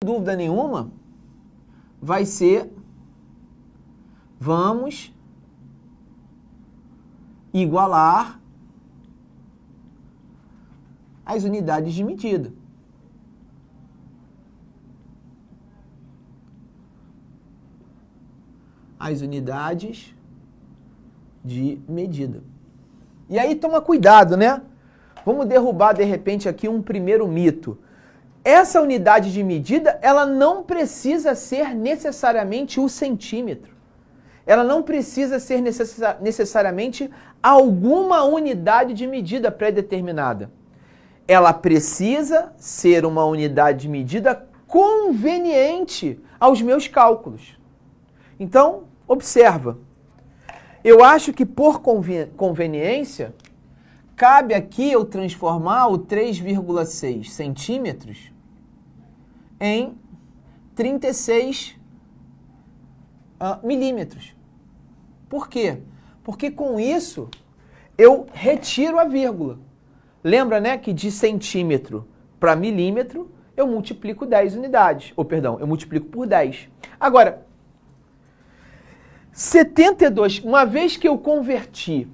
dúvida nenhuma, vai ser vamos igualar as unidades de medida. As unidades de medida. E aí toma cuidado, né? Vamos derrubar de repente aqui um primeiro mito. Essa unidade de medida, ela não precisa ser necessariamente o centímetro. Ela não precisa ser necessariamente alguma unidade de medida pré-determinada. Ela precisa ser uma unidade de medida conveniente aos meus cálculos. Então, observa. Eu acho que por conveniência, cabe aqui eu transformar o 3,6 centímetros em 36 milímetros. Por quê? Porque com isso eu retiro a vírgula. Lembra, né, que de centímetro para milímetro eu multiplico 10 unidades. Ou, perdão, eu multiplico por 10. Agora, 72, uma vez que eu converti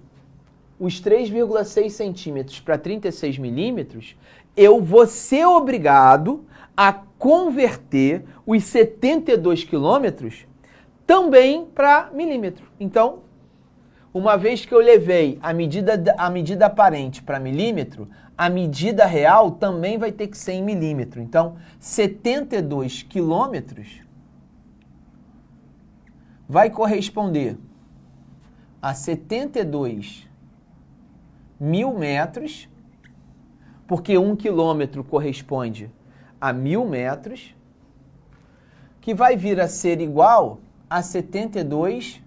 os 3,6 centímetros para 36 milímetros, eu vou ser obrigado a converter os 72 quilômetros também para milímetro. Então, uma vez que eu levei a medida aparente para milímetro, a medida real também vai ter que ser em milímetro. Então, 72 quilômetros vai corresponder a 72 mil metros, porque 1 quilômetro corresponde a 1000 metros, que vai vir a ser igual a 72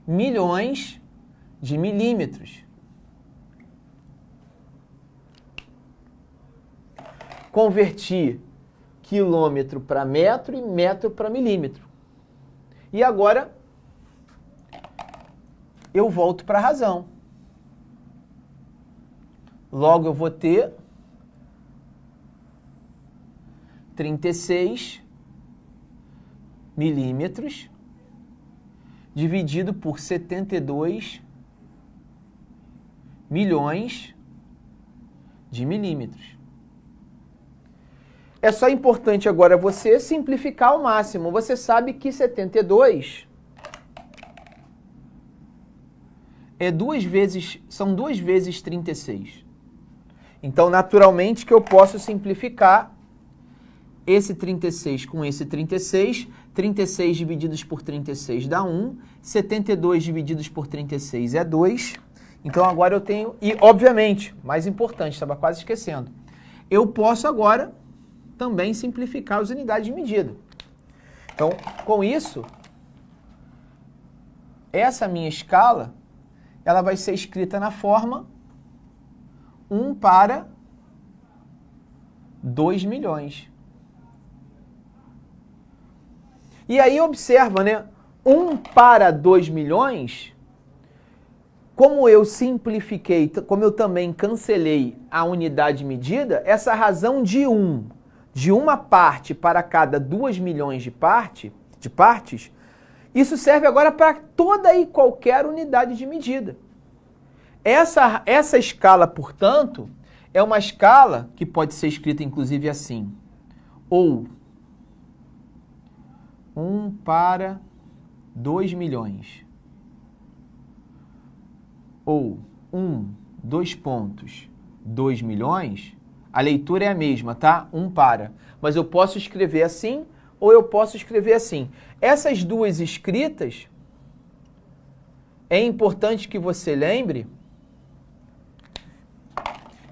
milhões de milímetros. Converti quilômetro para metro e metro para milímetro. E agora eu volto para a razão. Logo eu vou ter 36 milímetros dividido por 72 milhões de milímetros. É só importante agora você simplificar ao máximo. Você sabe que 72 são 2 vezes 36. Então, naturalmente, que eu posso simplificar esse 36 com esse 36. 36 divididos por 36 dá 1. 72 divididos por 36 é 2. Então, agora eu tenho... E, obviamente, mais importante, estava quase esquecendo. Eu posso agora também simplificar as unidades de medida. Então, com isso, essa minha escala, ela vai ser escrita na forma 1 para 2 milhões. E aí observa, né? 1 para 2 milhões, como eu simplifiquei, como eu também cancelei a unidade de medida, essa razão de uma parte para cada 2 milhões de partes, isso serve agora para toda e qualquer unidade de medida. Essa escala, portanto, é uma escala que pode ser escrita inclusive assim, ou 1 para 2 milhões, ou 2 pontos, 2 milhões, a leitura é a mesma, tá? 1 para. Mas eu posso escrever assim ou eu posso escrever assim. Essas duas escritas, é importante que você lembre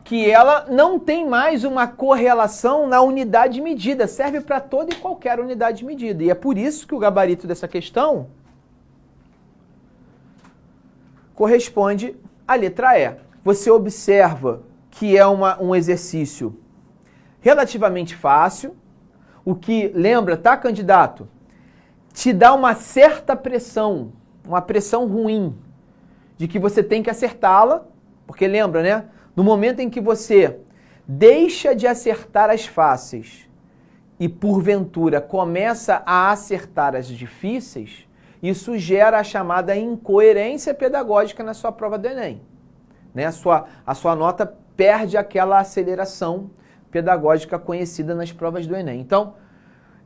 que ela não tem mais uma correlação na unidade de medida, serve para toda e qualquer unidade de medida. E é por isso que o gabarito dessa questão corresponde à letra E. Você observa que é um exercício relativamente fácil, o que, lembra, tá, candidato? Te dá uma certa pressão, uma pressão ruim, de que você tem que acertá-la, porque lembra, né? No momento em que você deixa de acertar as fáceis e porventura começa a acertar as difíceis, isso gera a chamada incoerência pedagógica na sua prova do Enem. Né? A sua nota perde aquela aceleração pedagógica conhecida nas provas do Enem. Então,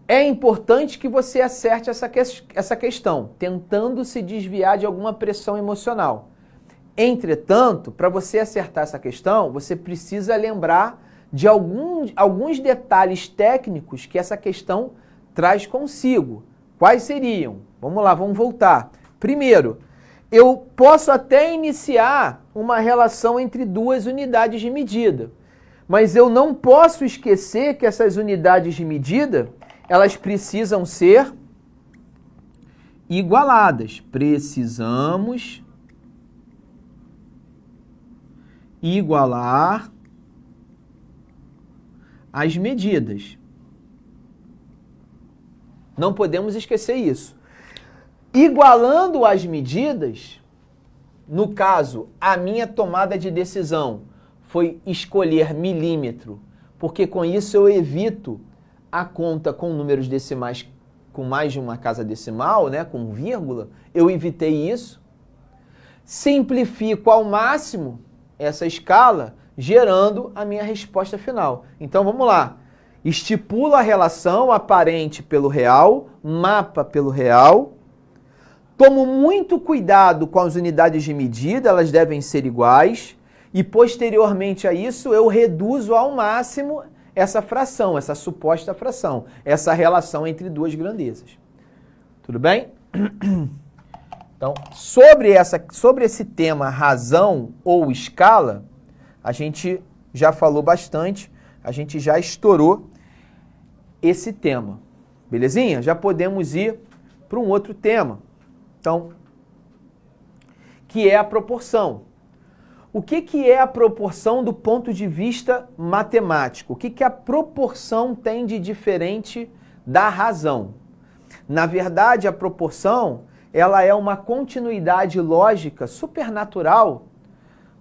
é importante que você acerte essa questão, tentando se desviar de alguma pressão emocional. Entretanto, para você acertar essa questão, você precisa lembrar de alguns detalhes técnicos que essa questão traz consigo. Quais seriam? Vamos lá, vamos voltar. Primeiro, eu posso até iniciar uma relação entre duas unidades de medida, mas eu não posso esquecer que essas unidades de medida, elas precisam ser igualadas. Precisamos igualar as medidas. Não podemos esquecer isso. Igualando as medidas, no caso, a minha tomada de decisão foi escolher milímetro, porque com isso eu evito a conta com números decimais com mais de uma casa decimal, né, com vírgula, eu evitei isso. Simplifico ao máximo essa escala, gerando a minha resposta final. Então vamos lá. Estipulo a relação aparente pelo real, mapa pelo real. Tomo muito cuidado com as unidades de medida, elas devem ser iguais. E posteriormente a isso, eu reduzo ao máximo essa fração, essa suposta fração, essa relação entre duas grandezas. Tudo bem? Então, sobre esse tema razão ou escala, a gente já falou bastante, a gente já estourou esse tema. Belezinha? Já podemos ir para um outro tema. Então, que é a proporção. O que é a proporção do ponto de vista matemático? O que a proporção tem de diferente da razão? Na verdade, a proporção ela é uma continuidade lógica supernatural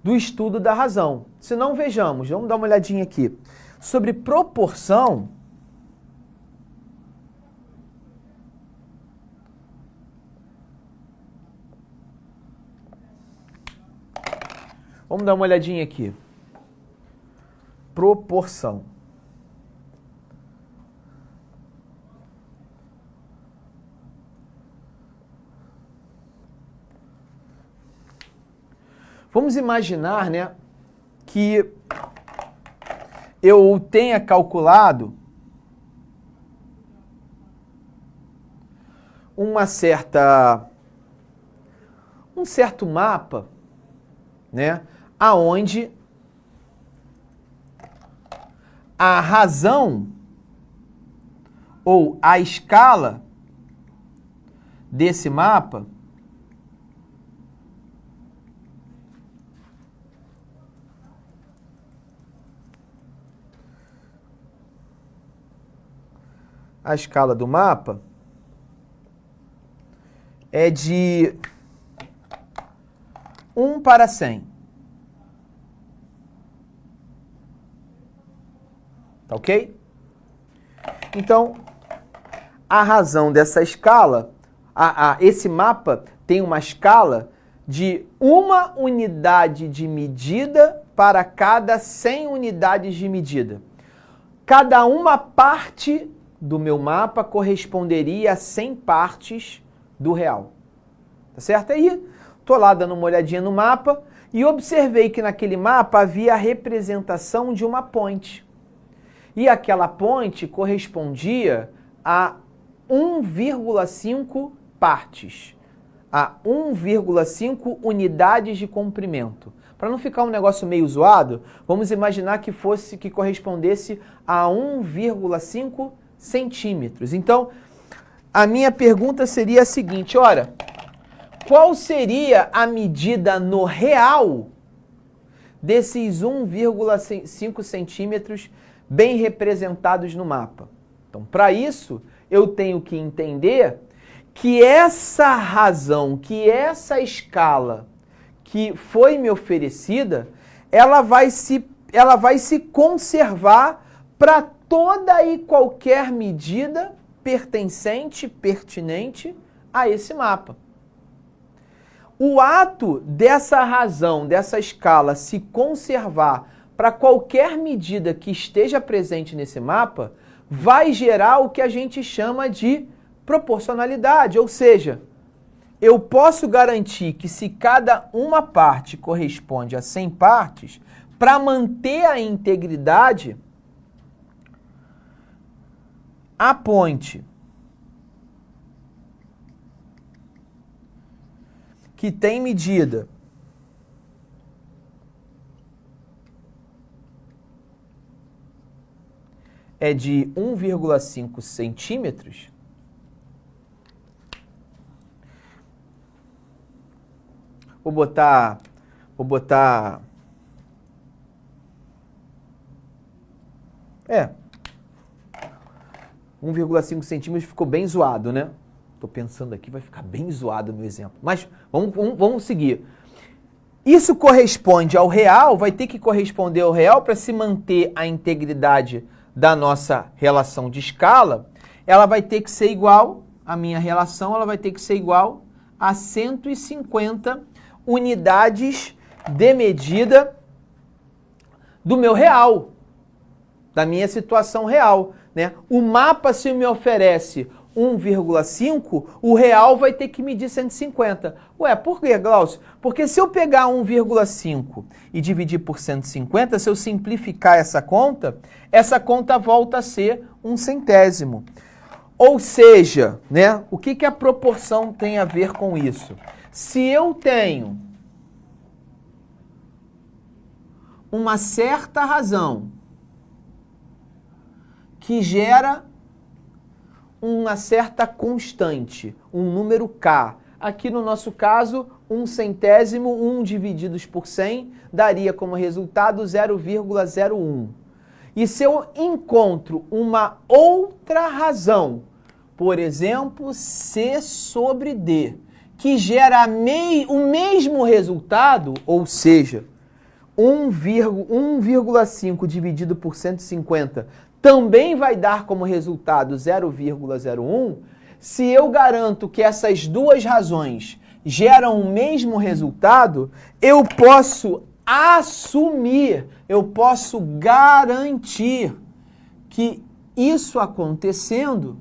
do estudo da razão. Se não, vejamos, vamos dar uma olhadinha aqui. Sobre proporção, vamos dar uma olhadinha aqui. Proporção. Vamos imaginar, né, que eu tenha calculado um certo mapa, né, aonde a razão ou a escala desse mapa a escala do mapa é de 1/100. Tá ok? Então, a razão dessa escala, esse mapa tem uma escala de 1 unidade de medida para cada 100 unidades de medida. Cada uma parte do meu mapa corresponderia a 100 partes do real. Tá certo? Aí, tô lá dando uma olhadinha no mapa e observei que naquele mapa havia a representação de uma ponte. E aquela ponte correspondia a 1,5 partes, a 1,5 unidades de comprimento. Para não ficar um negócio meio zoado, vamos imaginar que correspondesse a 1,5 centímetros. Então, a minha pergunta seria a seguinte, olha, qual seria a medida no real desses 1,5 centímetros bem representados no mapa? Então, para isso, eu tenho que entender que essa razão, que essa escala que foi me oferecida, ela vai se conservar para toda e qualquer medida pertinente a esse mapa. O ato dessa razão, dessa escala, se conservar para qualquer medida que esteja presente nesse mapa, vai gerar o que a gente chama de proporcionalidade, ou seja, eu posso garantir que se cada uma parte corresponde a 100 partes, para manter a integridade, a ponte que tem medida é de 1,5 centímetros, vou botar 1,5 centímetros ficou bem zoado, né? Tô pensando aqui, vai ficar bem zoado o meu exemplo. Mas vamos seguir. Isso corresponde ao real, vai ter que corresponder ao real para se manter a integridade da nossa relação de escala. Ela vai ter que ser igual, a minha relação, ela vai ter que ser igual a 150 unidades de medida do meu real, da minha situação real, né? O mapa, se me oferece 1,5, o real vai ter que medir 150. Ué, por quê, Glaucio? Porque se eu pegar 1,5 e dividir por 150, se eu simplificar essa conta volta a ser 1 centésimo. Ou seja, né, o que a proporção tem a ver com isso? Se eu tenho uma certa razão que gera uma certa constante, um número K. Aqui no nosso caso, 1 centésimo, 1 divididos por 100, daria como resultado 0,01. E se eu encontro uma outra razão, por exemplo, C sobre D, que gera o mesmo resultado, ou seja, 1,5 dividido por 150 também vai dar como resultado 0,01, se eu garanto que essas duas razões geram o mesmo resultado, eu posso assumir, eu posso garantir que isso acontecendo,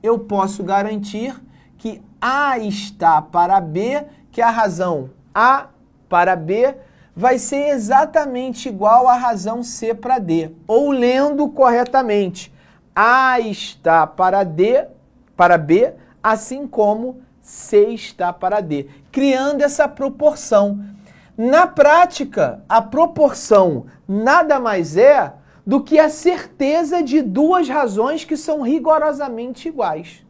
eu posso garantir que A está para B, que a razão A para B vai ser exatamente igual à razão C para D. Ou lendo corretamente, A está para D, para B, assim como C está para D, criando essa proporção. Na prática, a proporção nada mais é do que a certeza de duas razões que são rigorosamente iguais.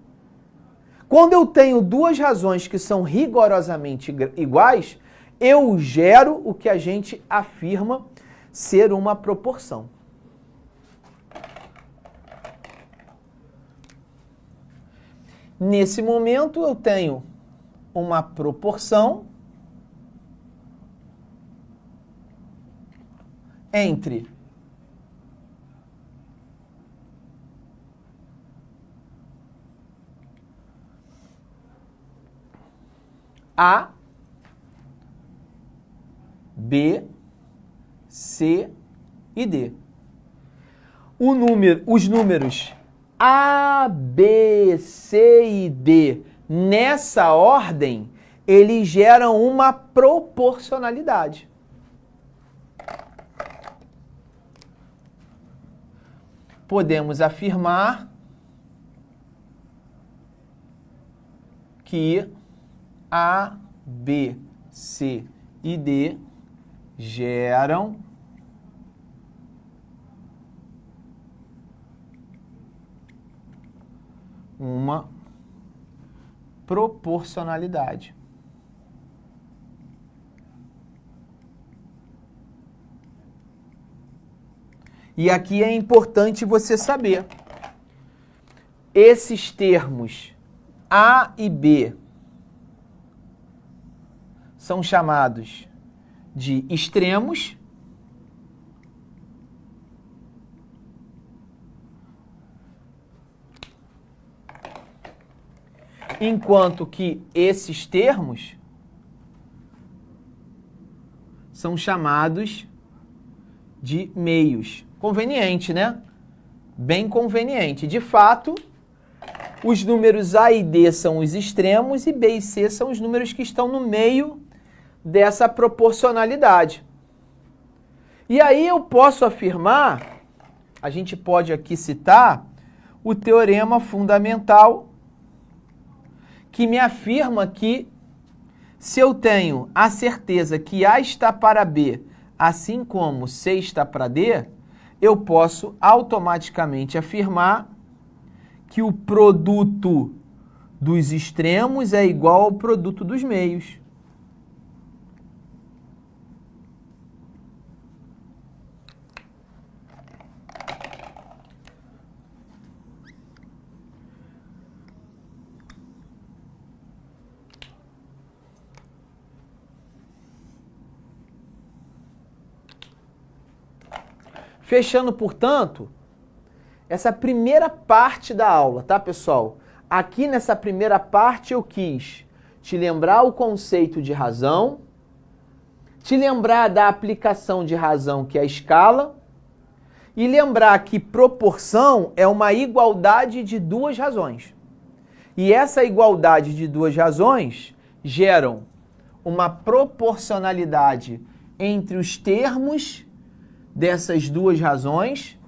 Quando eu tenho duas razões que são rigorosamente iguais, eu gero o que a gente afirma ser uma proporção. Nesse momento, eu tenho uma proporção entre A, B, C e D. Os números A, B, C e D, nessa ordem, eles geram uma proporcionalidade. Podemos afirmar que A, B, C e D geram uma proporcionalidade. E aqui é importante você saber, esses termos A e B são chamados de extremos enquanto que esses termos são chamados de meios. Conveniente, né? Bem conveniente. De fato, os números A e D são os extremos e B e C são os números que estão no meio dessa proporcionalidade. E aí eu posso afirmar, a gente pode aqui citar o teorema fundamental que me afirma que se eu tenho a certeza que A está para B, assim como C está para D, eu posso automaticamente afirmar que o produto dos extremos é igual ao produto dos meios. Fechando, portanto, essa primeira parte da aula, tá, pessoal? Aqui nessa primeira parte eu quis te lembrar o conceito de razão, te lembrar da aplicação de razão, que é a escala, e lembrar que proporção é uma igualdade de duas razões. E essa igualdade de duas razões geram uma proporcionalidade entre os termos dessas duas razões.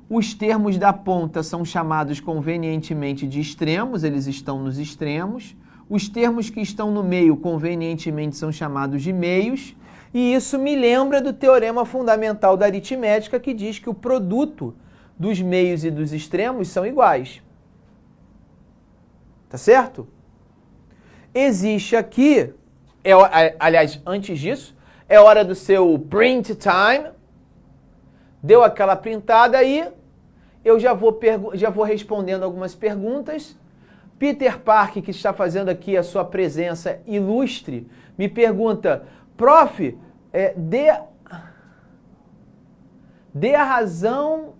Os termos da ponta são chamados convenientemente de extremos, eles estão nos extremos. Os termos que estão no meio, convenientemente, são chamados de meios. E isso me lembra do teorema fundamental da aritmética, que diz que o produto dos meios e dos extremos são iguais. Tá certo? Existe aqui, aliás, antes disso, é hora do seu print time. Deu aquela printada aí, eu já vou respondendo algumas perguntas. Peter Park, que está fazendo aqui a sua presença ilustre, me pergunta, prof, dê a razão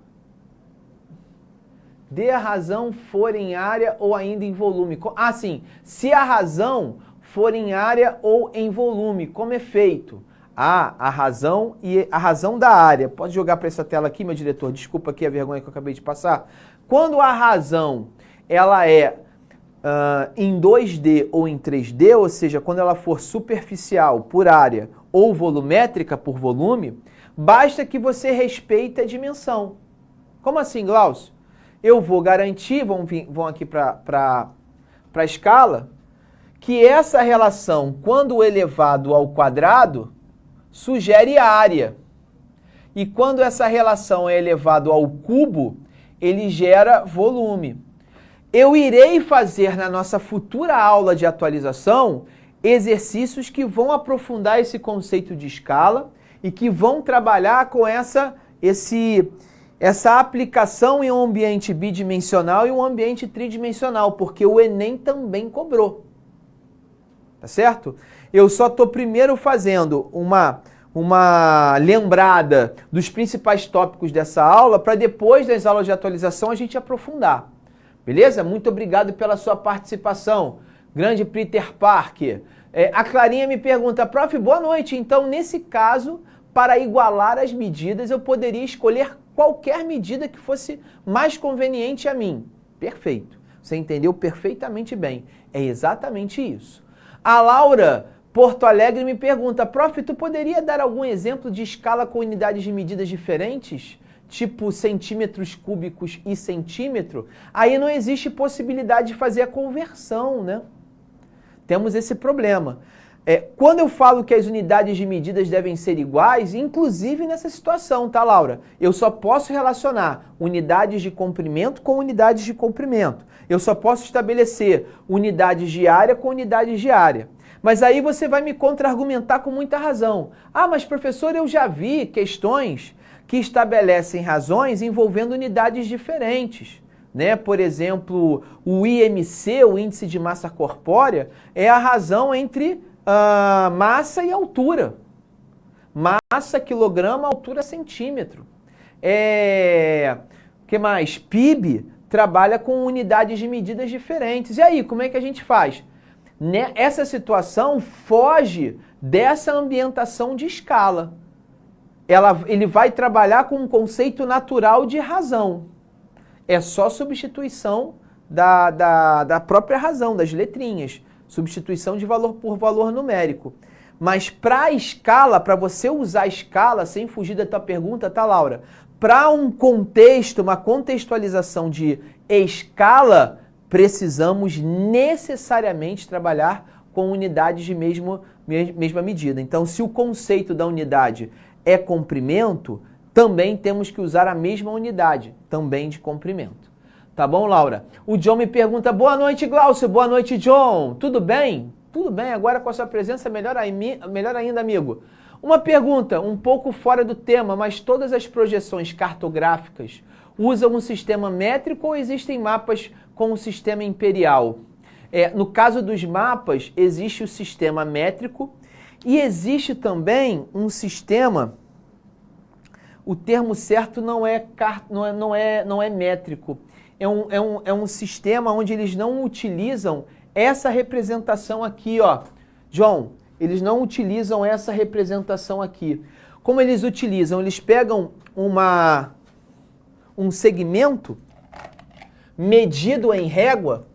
for em área ou ainda em volume. Ah, sim, se a razão for em área ou em volume, como é feito? A razão e a razão da área. Pode jogar para essa tela aqui, meu diretor? Desculpa aqui a vergonha que eu acabei de passar. Quando a razão ela é em 2D ou em 3D, ou seja, quando ela for superficial por área ou volumétrica por volume, basta que você respeite a dimensão. Como assim, Glaucio? Eu vou garantir, vão aqui para a escala, que essa relação, quando elevado ao quadrado, sugere área. E quando essa relação é elevado ao cubo, ele gera volume. Eu irei fazer na nossa futura aula de atualização exercícios que vão aprofundar esse conceito de escala e que vão trabalhar com essa aplicação em um ambiente bidimensional e um ambiente tridimensional, porque o Enem também cobrou. Tá certo? Eu só estou primeiro fazendo uma lembrada dos principais tópicos dessa aula para depois das aulas de atualização a gente aprofundar. Beleza? Muito obrigado pela sua participação. Grande Peter Parker. A Clarinha me pergunta, prof, boa noite. Então, nesse caso, para igualar as medidas, eu poderia escolher qualquer medida que fosse mais conveniente a mim. Perfeito. Você entendeu perfeitamente bem. É exatamente isso. A Laura Porto Alegre me pergunta, prof, tu poderia dar algum exemplo de escala com unidades de medidas diferentes? Tipo centímetros cúbicos e centímetro? Aí não existe possibilidade de fazer a conversão, né? Temos esse problema. Quando eu falo que as unidades de medidas devem ser iguais, inclusive nessa situação, tá, Laura? Eu só posso relacionar unidades de comprimento com unidades de comprimento. Eu só posso estabelecer unidades de área com unidades de área. Mas aí você vai me contra-argumentar com muita razão. Ah, mas professor, eu já vi questões que estabelecem razões envolvendo unidades diferentes. Né? Por exemplo, o IMC, o Índice de Massa Corpórea, é a razão entre massa e altura. Massa, quilograma, altura, centímetro. O que mais? PIB trabalha com unidades de medidas diferentes. E aí, como é que a gente faz? Essa situação foge dessa ambientação de escala. Ele vai trabalhar com um conceito natural de razão. É só substituição da própria razão, das letrinhas. Substituição de valor por valor numérico. Mas para a escala, para você usar a escala, sem fugir da tua pergunta, tá, Laura? Para um contexto, uma contextualização de escala, precisamos necessariamente trabalhar com unidades de mesma medida. Então, se o conceito da unidade é comprimento, também temos que usar a mesma unidade, também de comprimento. Tá bom, Laura? O John me pergunta, boa noite, Glaucio, boa noite, John. Tudo bem? Tudo bem, agora com a sua presença, melhor ainda, amigo. Uma pergunta, um pouco fora do tema, mas todas as projeções cartográficas usam um sistema métrico ou existem mapas com o sistema imperial? No caso dos mapas, existe o sistema métrico e existe também um sistema, o termo certo não é métrico, é um sistema onde eles não utilizam essa representação aqui, ó. John, eles não utilizam essa representação aqui. Como eles utilizam? Eles pegam um segmento medido em régua.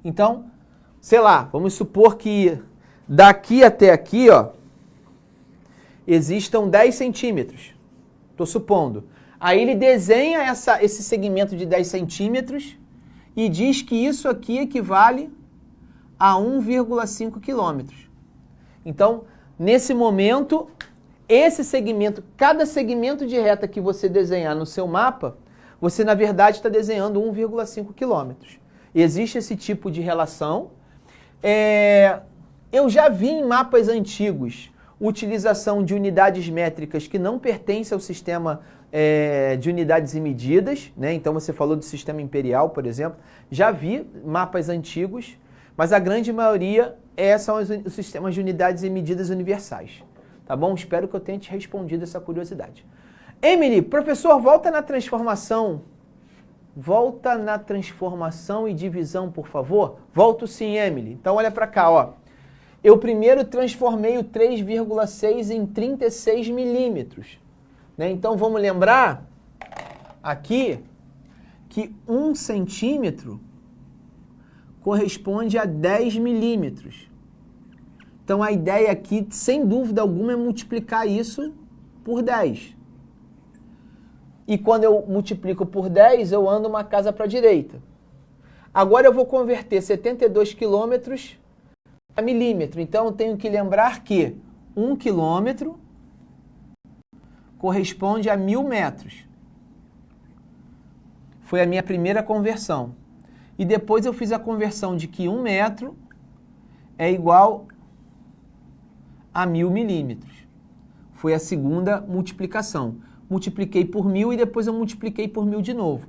Então, sei lá, vamos supor que daqui até aqui, ó, existam 10 centímetros. Estou supondo. Aí ele desenha esse segmento de 10 centímetros e diz que isso aqui equivale a 1,5 quilômetros. Então, nesse momento, esse segmento, cada segmento de reta que você desenhar no seu mapa, você, na verdade, está desenhando 1,5 quilômetros. Existe esse tipo de relação. Eu já vi em mapas antigos utilização de unidades métricas que não pertencem ao sistema de unidades e medidas, né? Então você falou do sistema imperial, por exemplo. Já vi mapas antigos, mas a grande maioria são os sistemas de unidades e medidas universais. Tá bom? Espero que eu tenha te respondido essa curiosidade. Emily, professor, volta na transformação. Volta na transformação e divisão, por favor. Volto sim, Emily. Então olha para cá, ó. Eu primeiro transformei o 3,6 em 36 milímetros. Né? Então vamos lembrar aqui que 1 centímetro corresponde a 10 milímetros. Então a ideia aqui, sem dúvida alguma, é multiplicar isso por 10. E quando eu multiplico por 10, eu ando uma casa para a direita. Agora eu vou converter 72 quilômetros a milímetro. Então eu tenho que lembrar que 1 quilômetro corresponde a 1000 metros. Foi a minha primeira conversão. E depois eu fiz a conversão de que 1 metro é igual a 1000 milímetros. Foi a segunda multiplicação. Multipliquei por 1000 e depois eu multipliquei por 1000 de novo.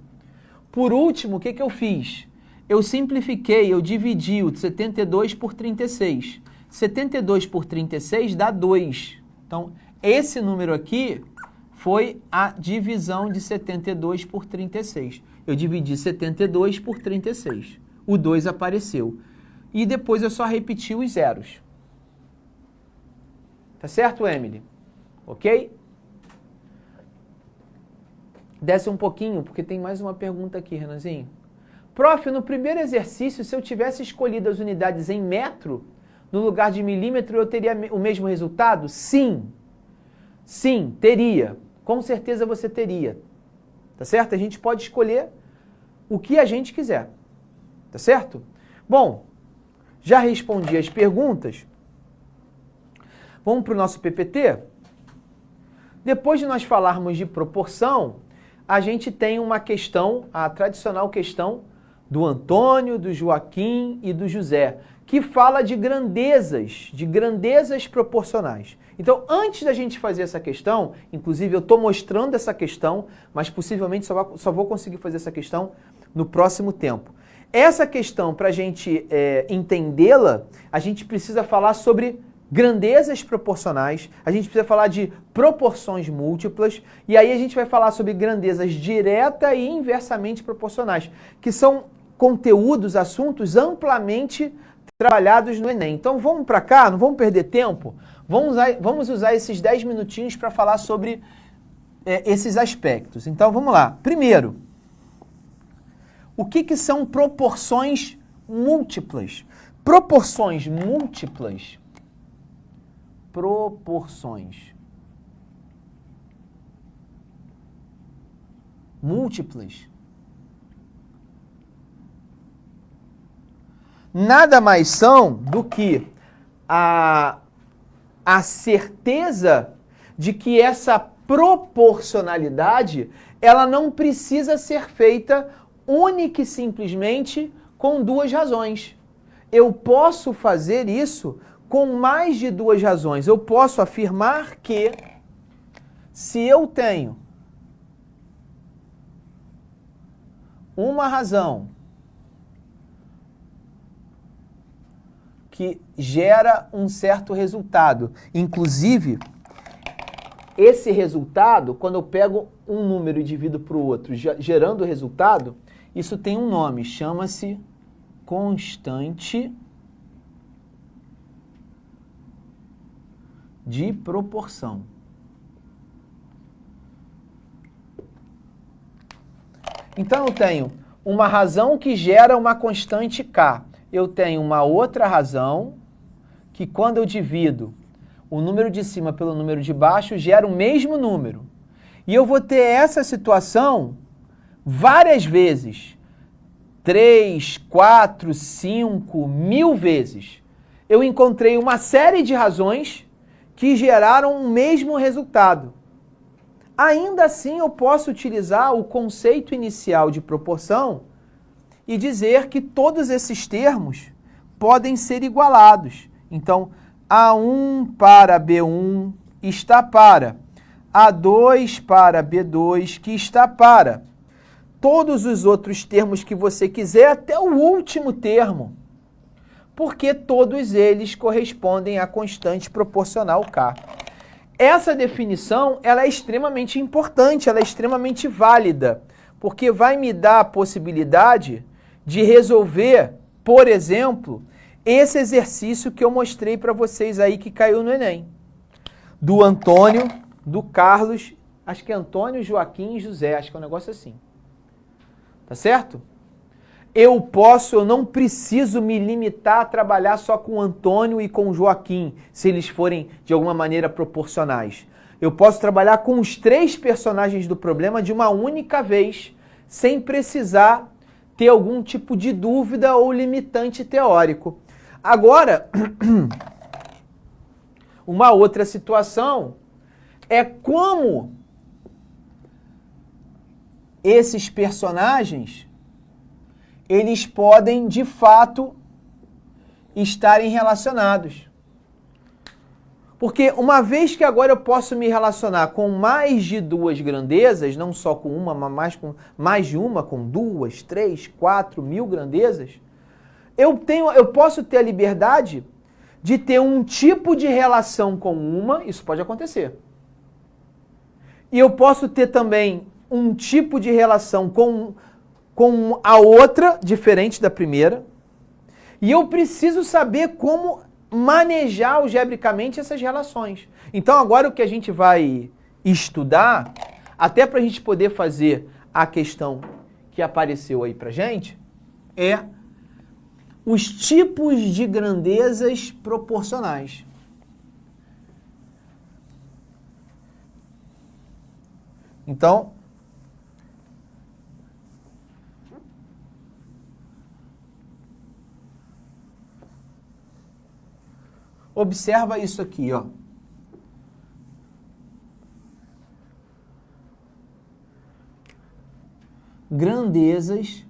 Por último, o que eu fiz? Eu simplifiquei, eu dividi o 72 por 36. 72 por 36 dá 2. Então, esse número aqui foi a divisão de 72 por 36. Eu dividi 72 por 36. O 2 apareceu. E depois eu só repeti os zeros. Tá certo, Emily? Ok? Desce um pouquinho, porque tem mais uma pergunta aqui, Renanzinho. Prof, no primeiro exercício, se eu tivesse escolhido as unidades em metro, no lugar de milímetro, eu teria o mesmo resultado? Sim. Sim, teria. Com certeza você teria. Tá certo? A gente pode escolher o que a gente quiser. Tá certo? Bom, já respondi as perguntas. Vamos para o nosso PPT? Depois de nós falarmos de proporção, a gente tem uma questão, a tradicional questão do Antônio, do Joaquim e do José, que fala de grandezas proporcionais. Então, antes da gente fazer essa questão, inclusive eu estou mostrando essa questão, mas possivelmente só vou conseguir fazer essa questão no próximo tempo. Essa questão, para a gente entendê-la, a gente precisa falar sobre grandezas proporcionais, a gente precisa falar de proporções múltiplas, e aí a gente vai falar sobre grandezas direta e inversamente proporcionais, que são conteúdos, assuntos amplamente trabalhados no Enem. Então vamos para cá, não vamos perder tempo? Vamos usar esses 10 minutinhos para falar sobre esses aspectos. Então vamos lá. Primeiro, o que são proporções múltiplas? Proporções múltiplas. Proporções múltiplas nada mais são do que a certeza de que essa proporcionalidade ela não precisa ser feita única e simplesmente com duas razões. Eu posso fazer isso com mais de duas razões. Eu posso afirmar que se eu tenho uma razão que gera um certo resultado, inclusive esse resultado, quando eu pego um número e divido para o outro, gerando o resultado, isso tem um nome, chama-se constante de proporção. Então eu tenho uma razão que gera uma constante K. Eu tenho uma outra razão que quando eu divido o número de cima pelo número de baixo gera o mesmo número. E eu vou ter essa situação várias vezes. 3, 4, 5, 1000 vezes. Eu encontrei uma série de razões que geraram o mesmo resultado. Ainda assim, eu posso utilizar o conceito inicial de proporção e dizer que todos esses termos podem ser igualados. Então, A1 para B1 está para A2 para B2, que está para todos os outros termos que você quiser, até o último termo, porque todos eles correspondem à constante proporcional K. Essa definição ela é extremamente importante, ela é extremamente válida, porque vai me dar a possibilidade de resolver, por exemplo, esse exercício que eu mostrei para vocês aí que caiu no Enem. Do Antônio, do Carlos, acho que é Antônio, Joaquim e José, acho que é um negócio assim. Tá certo? Eu não preciso me limitar a trabalhar só com o Antônio e com o Joaquim, se eles forem de alguma maneira proporcionais. Eu posso trabalhar com os três personagens do problema de uma única vez, sem precisar ter algum tipo de dúvida ou limitante teórico. Agora, uma outra situação é como esses personagens, eles podem, de fato, estarem relacionados. Porque uma vez que agora eu posso me relacionar com mais de duas grandezas, não só com uma, mas com mais de uma, com 2, 3, 4 mil grandezas, eu posso ter a liberdade de ter um tipo de relação com uma, isso pode acontecer. E eu posso ter também um tipo de relação com a outra, diferente da primeira, e eu preciso saber como manejar algebricamente essas relações. Então agora o que a gente vai estudar, até para a gente poder fazer a questão que apareceu aí pra gente, é os tipos de grandezas proporcionais. Então, observa isso aqui, ó. Grandezas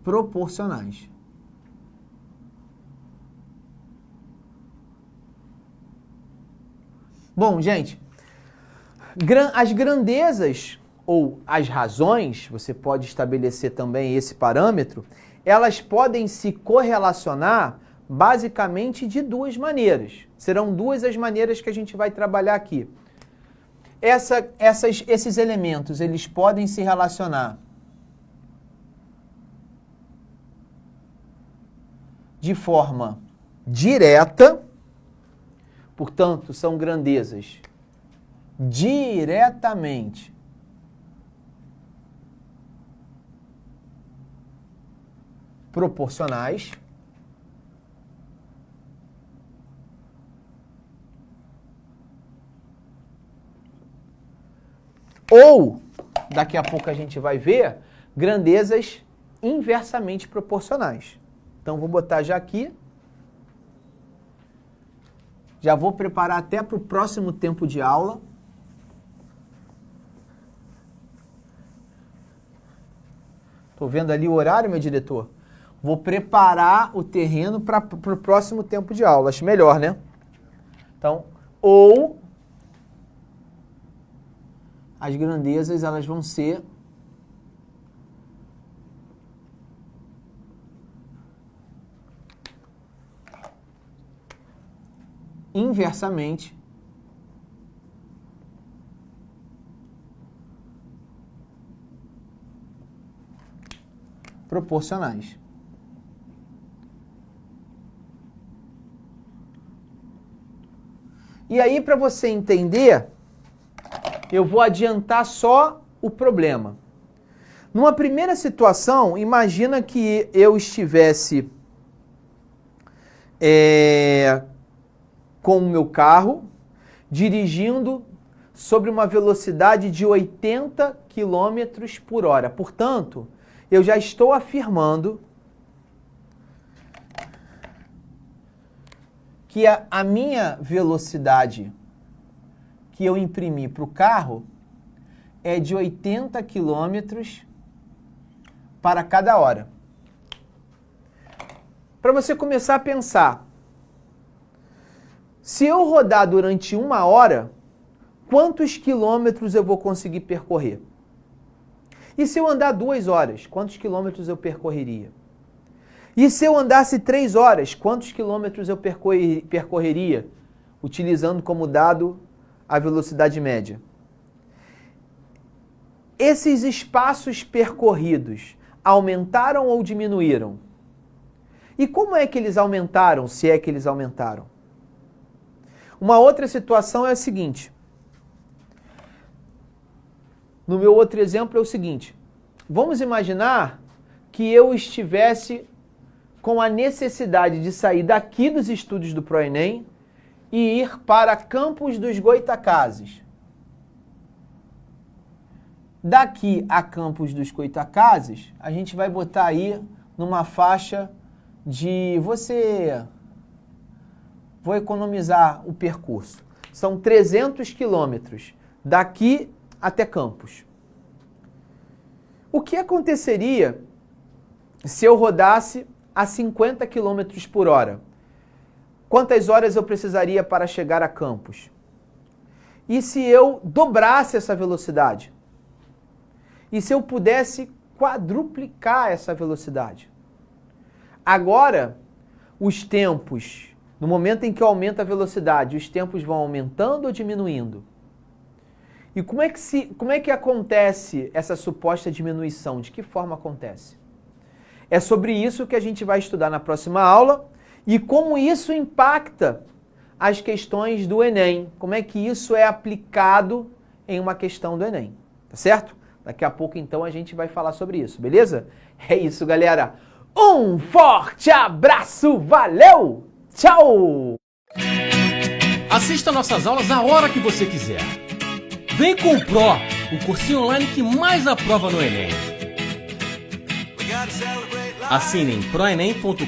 proporcionais. Bom, gente, as grandezas ou as razões, você pode estabelecer também esse parâmetro, elas podem se correlacionar basicamente de duas maneiras. Serão duas as maneiras que a gente vai trabalhar aqui. Esses elementos, eles podem se relacionar de forma direta, portanto, são grandezas diretamente proporcionais, ou, daqui a pouco a gente vai ver, grandezas inversamente proporcionais. Então, vou botar já aqui. Já vou preparar até para o próximo tempo de aula. Estou vendo ali o horário, meu diretor? Vou preparar o terreno para o próximo tempo de aula. Acho melhor, né? Então, ou as grandezas, elas vão ser inversamente proporcionais. E aí, para você entender, eu vou adiantar só o problema. Numa primeira situação, imagina que eu estivesse com o meu carro, dirigindo sobre uma velocidade de 80 km por hora. Portanto, eu já estou afirmando que a minha velocidade que eu imprimi para o carro é de 80 km para cada hora. Para você começar a pensar, se eu rodar durante 1 hora, quantos quilômetros eu vou conseguir percorrer? E se eu andar 2 horas, quantos quilômetros eu percorreria? E se eu andasse 3 horas, quantos quilômetros eu percorreria, utilizando como dado a velocidade média? Esses espaços percorridos aumentaram ou diminuíram? E como é que eles aumentaram, se é que eles aumentaram? Uma outra situação é a seguinte. No meu outro exemplo é o seguinte. Vamos imaginar que eu estivesse com a necessidade de sair daqui dos estúdios do ProEnem e ir para Campos dos Goytacazes. Daqui a Campos dos Goytacazes, a gente vai botar aí numa faixa de vou economizar o percurso. São 300 quilômetros daqui até Campos. O que aconteceria se eu rodasse a 50 km por hora? Quantas horas eu precisaria para chegar a Campos? E se eu dobrasse essa velocidade? E se eu pudesse quadruplicar essa velocidade? Agora, os tempos, no momento em que eu aumento a velocidade, os tempos vão aumentando ou diminuindo? E como é que acontece essa suposta diminuição? De que forma acontece? É sobre isso que a gente vai estudar na próxima aula e como isso impacta as questões do Enem. Como é que isso é aplicado em uma questão do Enem, tá certo? Daqui a pouco, então, a gente vai falar sobre isso, beleza? É isso, galera. Um forte abraço, valeu! Tchau! Assista nossas aulas a hora que você quiser. Vem com o Pro, o cursinho online que mais aprova no Enem. Assine em proenem.com.br.